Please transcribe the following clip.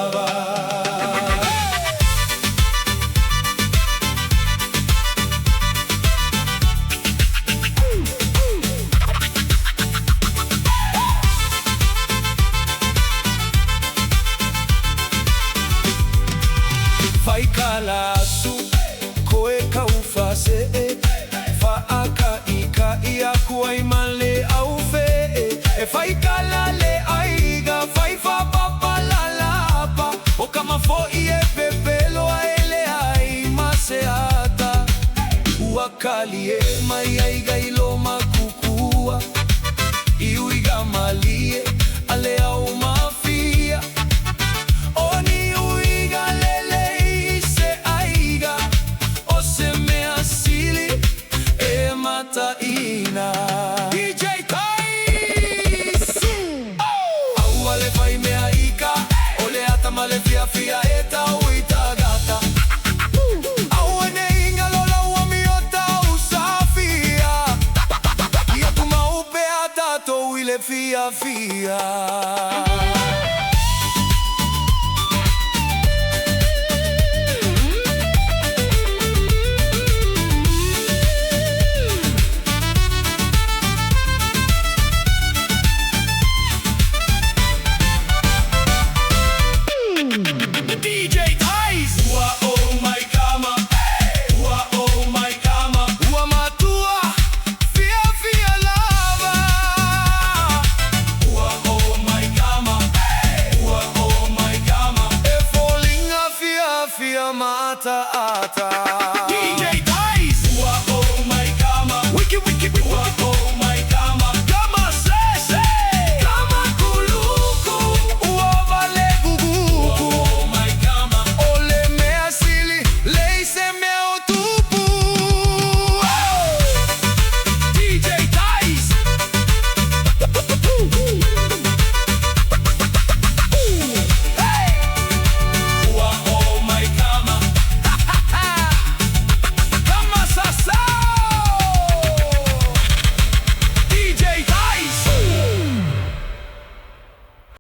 lava. Faikalasu koe kaufase faaka ika ia kuai male au fe e faikalale aiga faifa papa la lapa o kama fo ie pepelo aele ai maseata uakali e mai aiga ilo makukua iuiga malie ale au mafia oni uiga lele ise aiga o se me asili e mata ina DJ Tais au ale fai mea ika ole ata male fia fia eta uita gata au ene inga lola uamiota usafia ia tu maupe ata to ile fia fia